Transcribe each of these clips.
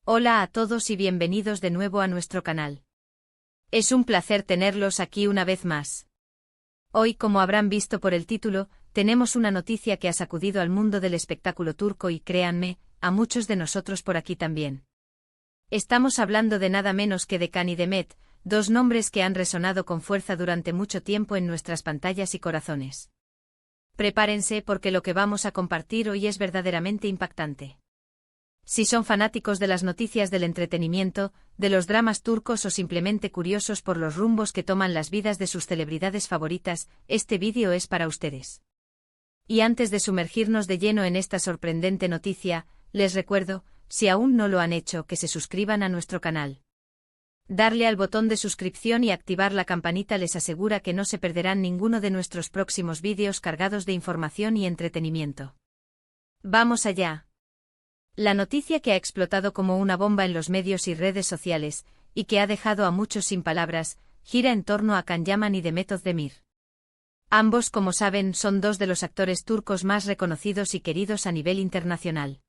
Hola a todos y bienvenidos de nuevo a nuestro canal. Es un placer tenerlos aquí una vez más. Hoy, como habrán visto por el título, tenemos una noticia que ha sacudido al mundo del espectáculo turco y, créanme, a muchos de nosotros por aquí también. Estamos hablando de nada menos que de Can y Demet, dos nombres que han resonado con fuerza durante mucho tiempo en nuestras pantallas y corazones. Prepárense porque lo que vamos a compartir hoy es verdaderamente impactante. Si son fanáticos de las noticias del entretenimiento, de los dramas turcos o simplemente curiosos por los rumbos que toman las vidas de sus celebridades favoritas, este vídeo es para ustedes. Y antes de sumergirnos de lleno en esta sorprendente noticia, les recuerdo, si aún no lo han hecho, que se suscriban a nuestro canal. Darle al botón de suscripción y activar la campanita les asegura que no se perderán ninguno de nuestros próximos vídeos cargados de información y entretenimiento. ¡Vamos allá! La noticia que ha explotado como una bomba en los medios y redes sociales, y que ha dejado a muchos sin palabras, gira en torno a Can Yaman y Demet Özdemir. Ambos, como saben, son dos de los actores turcos más reconocidos y queridos a nivel internacional.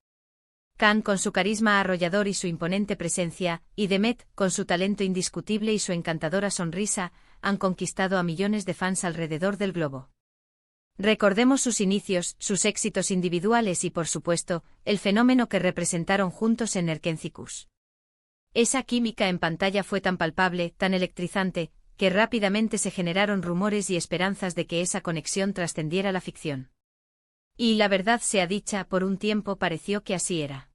Can con su carisma arrollador y su imponente presencia, y Demet, con su talento indiscutible y su encantadora sonrisa, han conquistado a millones de fans alrededor del globo. Recordemos sus inicios, sus éxitos individuales y, por supuesto, el fenómeno que representaron juntos en Erkencikus. Esa química en pantalla fue tan palpable, tan electrizante, que rápidamente se generaron rumores y esperanzas de que esa conexión trascendiera la ficción. Y la verdad sea dicha, por un tiempo pareció que así era.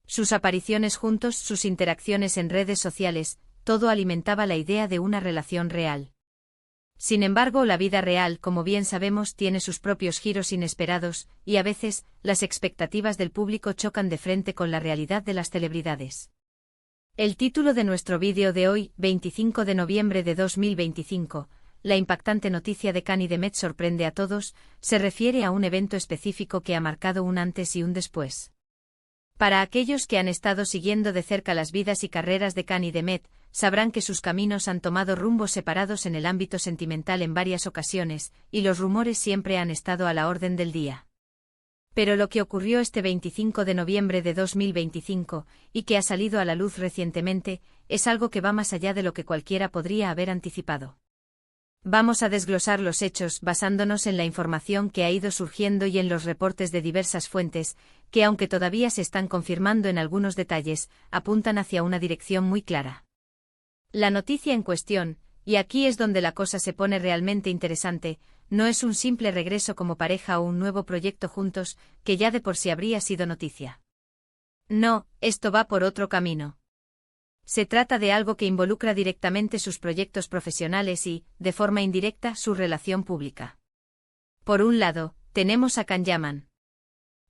Sus apariciones juntos, sus interacciones en redes sociales, todo alimentaba la idea de una relación real. Sin embargo, la vida real, como bien sabemos, tiene sus propios giros inesperados, y a veces, las expectativas del público chocan de frente con la realidad de las celebridades. El título de nuestro vídeo de hoy, 25 de noviembre de 2025, la impactante noticia de Can y Demet sorprende a todos, se refiere a un evento específico que ha marcado un antes y un después. Para aquellos que han estado siguiendo de cerca las vidas y carreras de Can y Demet, sabrán que sus caminos han tomado rumbos separados en el ámbito sentimental en varias ocasiones, y los rumores siempre han estado a la orden del día. Pero lo que ocurrió este 25 de noviembre de 2025, y que ha salido a la luz recientemente, es algo que va más allá de lo que cualquiera podría haber anticipado. Vamos a desglosar los hechos basándonos en la información que ha ido surgiendo y en los reportes de diversas fuentes, que aunque todavía se están confirmando en algunos detalles, apuntan hacia una dirección muy clara. La noticia en cuestión, y aquí es donde la cosa se pone realmente interesante, no es un simple regreso como pareja o un nuevo proyecto juntos, que ya de por sí habría sido noticia. No, esto va por otro camino. Se trata de algo que involucra directamente sus proyectos profesionales y, de forma indirecta, su relación pública. Por un lado, tenemos a Can Yaman.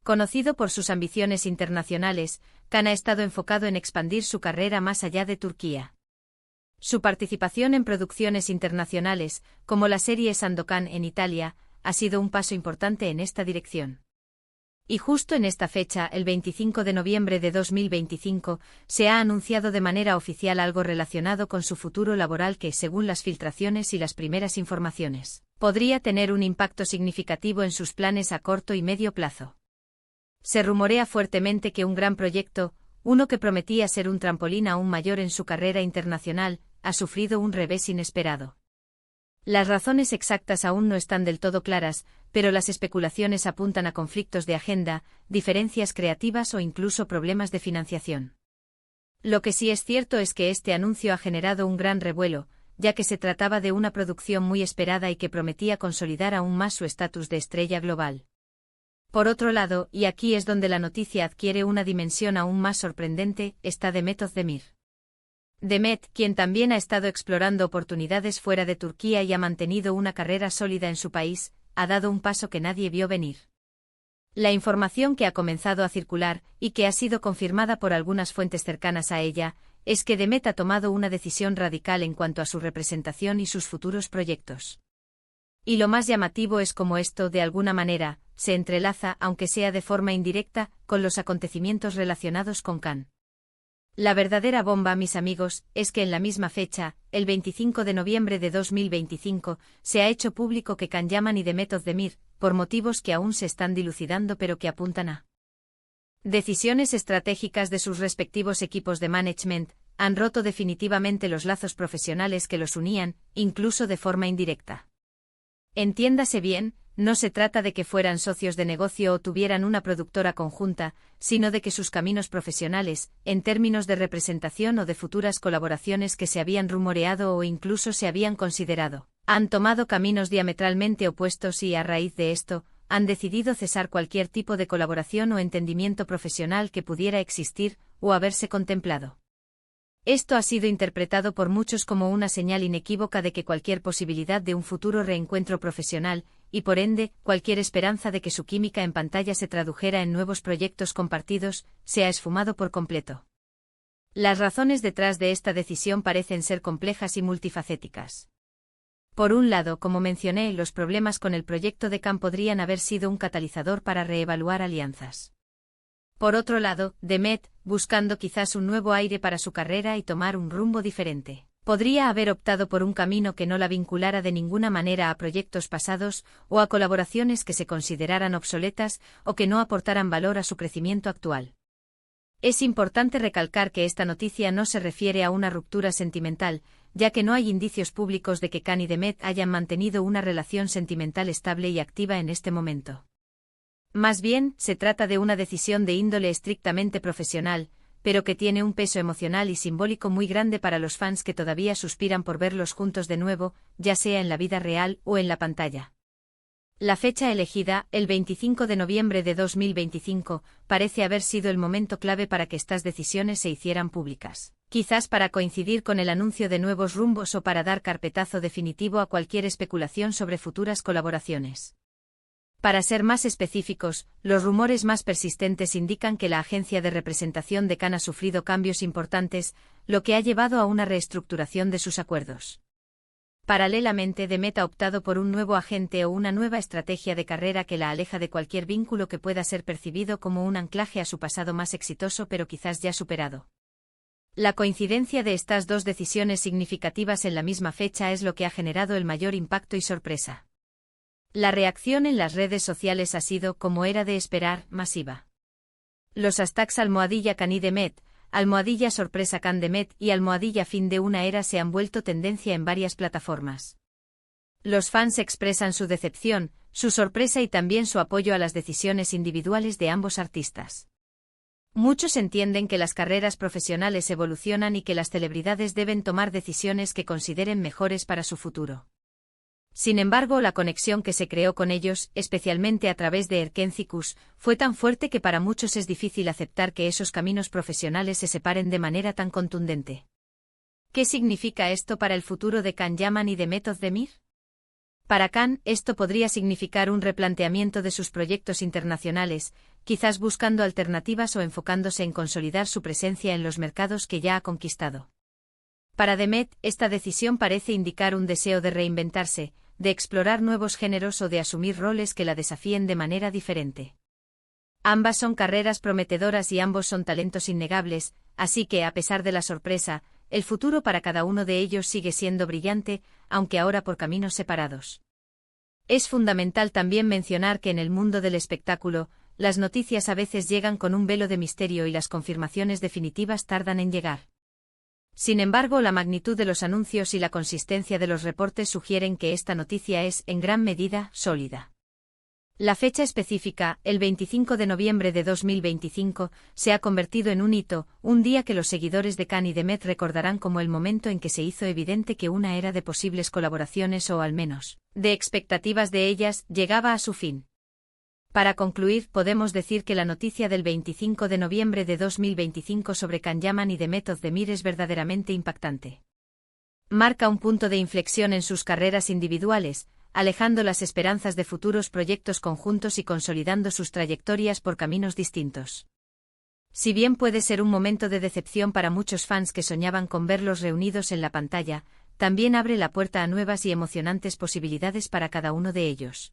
Conocido por sus ambiciones internacionales, Can ha estado enfocado en expandir su carrera más allá de Turquía. Su participación en producciones internacionales, como la serie Sandokan en Italia, ha sido un paso importante en esta dirección. Y justo en esta fecha, el 25 de noviembre de 2025, se ha anunciado de manera oficial algo relacionado con su futuro laboral que, según las filtraciones y las primeras informaciones, podría tener un impacto significativo en sus planes a corto y medio plazo. Se rumorea fuertemente que un gran proyecto, uno que prometía ser un trampolín aún mayor en su carrera internacional, ha sufrido un revés inesperado. Las razones exactas aún no están del todo claras, pero las especulaciones apuntan a conflictos de agenda, diferencias creativas o incluso problemas de financiación. Lo que sí es cierto es que este anuncio ha generado un gran revuelo, ya que se trataba de una producción muy esperada y que prometía consolidar aún más su estatus de estrella global. Por otro lado, y aquí es donde la noticia adquiere una dimensión aún más sorprendente, está Demet Özdemir. Demet, quien también ha estado explorando oportunidades fuera de Turquía y ha mantenido una carrera sólida en su país, ha dado un paso que nadie vio venir. La información que ha comenzado a circular, y que ha sido confirmada por algunas fuentes cercanas a ella, es que Demet ha tomado una decisión radical en cuanto a su representación y sus futuros proyectos. Y lo más llamativo es cómo esto, de alguna manera, se entrelaza, aunque sea de forma indirecta, con los acontecimientos relacionados con Can. La verdadera bomba, mis amigos, es que en la misma fecha, el 25 de noviembre de 2025, se ha hecho público que Can Yaman y Demet Özdemir, por motivos que aún se están dilucidando pero que apuntan a Decisiones estratégicas de sus respectivos equipos de management han roto definitivamente los lazos profesionales que los unían, incluso de forma indirecta. Entiéndase bien, no se trata de que fueran socios de negocio o tuvieran una productora conjunta, sino de que sus caminos profesionales, en términos de representación o de futuras colaboraciones que se habían rumoreado o incluso se habían considerado, han tomado caminos diametralmente opuestos y, a raíz de esto, han decidido cesar cualquier tipo de colaboración o entendimiento profesional que pudiera existir o haberse contemplado. Esto ha sido interpretado por muchos como una señal inequívoca de que cualquier posibilidad de un futuro reencuentro profesional, y por ende, cualquier esperanza de que su química en pantalla se tradujera en nuevos proyectos compartidos, se ha esfumado por completo. Las razones detrás de esta decisión parecen ser complejas y multifacéticas. Por un lado, como mencioné, los problemas con el proyecto de Khan podrían haber sido un catalizador para reevaluar alianzas. Por otro lado, Demet, buscando quizás un nuevo aire para su carrera y tomar un rumbo diferente, podría haber optado por un camino que no la vinculara de ninguna manera a proyectos pasados o a colaboraciones que se consideraran obsoletas o que no aportaran valor a su crecimiento actual. Es importante recalcar que esta noticia no se refiere a una ruptura sentimental, ya que no hay indicios públicos de que Khan y Demet hayan mantenido una relación sentimental estable y activa en este momento. Más bien, se trata de una decisión de índole estrictamente profesional, pero que tiene un peso emocional y simbólico muy grande para los fans que todavía suspiran por verlos juntos de nuevo, ya sea en la vida real o en la pantalla. La fecha elegida, el 25 de noviembre de 2025, parece haber sido el momento clave para que estas decisiones se hicieran públicas, quizás para coincidir con el anuncio de nuevos rumbos o para dar carpetazo definitivo a cualquier especulación sobre futuras colaboraciones. Para ser más específicos, los rumores más persistentes indican que la agencia de representación de Khan ha sufrido cambios importantes, lo que ha llevado a una reestructuración de sus acuerdos. Paralelamente, Demet ha optado por un nuevo agente o una nueva estrategia de carrera que la aleja de cualquier vínculo que pueda ser percibido como un anclaje a su pasado más exitoso pero quizás ya superado. La coincidencia de estas dos decisiones significativas en la misma fecha es lo que ha generado el mayor impacto y sorpresa. La reacción en las redes sociales ha sido, como era de esperar, masiva. Los hashtags #Khan y Demet, #sorpresa Khan Demet y #fin de una era se han vuelto tendencia en varias plataformas. Los fans expresan su decepción, su sorpresa y también su apoyo a las decisiones individuales de ambos artistas. Muchos entienden que las carreras profesionales evolucionan y que las celebridades deben tomar decisiones que consideren mejores para su futuro. Sin embargo, la conexión que se creó con ellos, especialmente a través de Erkencikus, fue tan fuerte que para muchos es difícil aceptar que esos caminos profesionales se separen de manera tan contundente. ¿Qué significa esto para el futuro de Can Yaman y Demet Özdemir? Para Khan, esto podría significar un replanteamiento de sus proyectos internacionales, quizás buscando alternativas o enfocándose en consolidar su presencia en los mercados que ya ha conquistado. Para Demet, esta decisión parece indicar un deseo de reinventarse, de explorar nuevos géneros o de asumir roles que la desafíen de manera diferente. Ambas son carreras prometedoras y ambos son talentos innegables, así que, a pesar de la sorpresa, el futuro para cada uno de ellos sigue siendo brillante, aunque ahora por caminos separados. Es fundamental también mencionar que en el mundo del espectáculo, las noticias a veces llegan con un velo de misterio y las confirmaciones definitivas tardan en llegar. Sin embargo, la magnitud de los anuncios y la consistencia de los reportes sugieren que esta noticia es, en gran medida, sólida. La fecha específica, el 25 de noviembre de 2025, se ha convertido en un hito, un día que los seguidores de Khan y Demet recordarán como el momento en que se hizo evidente que una era de posibles colaboraciones o, al menos, de expectativas de ellas, llegaba a su fin. Para concluir, podemos decir que la noticia del 25 de noviembre de 2025 sobre Can Yaman y Demet Özdemir es verdaderamente impactante. Marca un punto de inflexión en sus carreras individuales, alejando las esperanzas de futuros proyectos conjuntos y consolidando sus trayectorias por caminos distintos. Si bien puede ser un momento de decepción para muchos fans que soñaban con verlos reunidos en la pantalla, también abre la puerta a nuevas y emocionantes posibilidades para cada uno de ellos.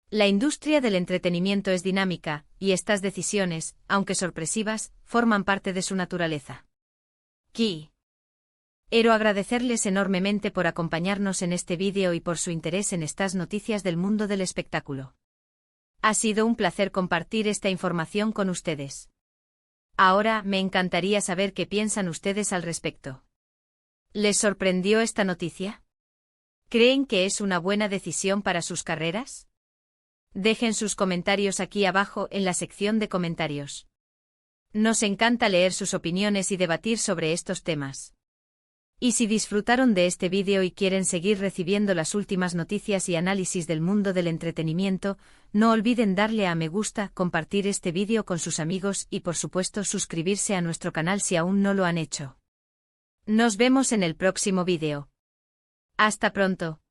La industria del entretenimiento es dinámica, y estas decisiones, aunque sorpresivas, forman parte de su naturaleza. Quiero agradecerles enormemente por acompañarnos en este vídeo y por su interés en estas noticias del mundo del espectáculo. Ha sido un placer compartir esta información con ustedes. Ahora, me encantaría saber qué piensan ustedes al respecto. ¿Les sorprendió esta noticia? ¿Creen que es una buena decisión para sus carreras? Dejen sus comentarios aquí abajo en la sección de comentarios. Nos encanta leer sus opiniones y debatir sobre estos temas. Y si disfrutaron de este vídeo y quieren seguir recibiendo las últimas noticias y análisis del mundo del entretenimiento, no olviden darle a me gusta, compartir este vídeo con sus amigos y por supuesto suscribirse a nuestro canal si aún no lo han hecho. Nos vemos en el próximo vídeo. Hasta pronto.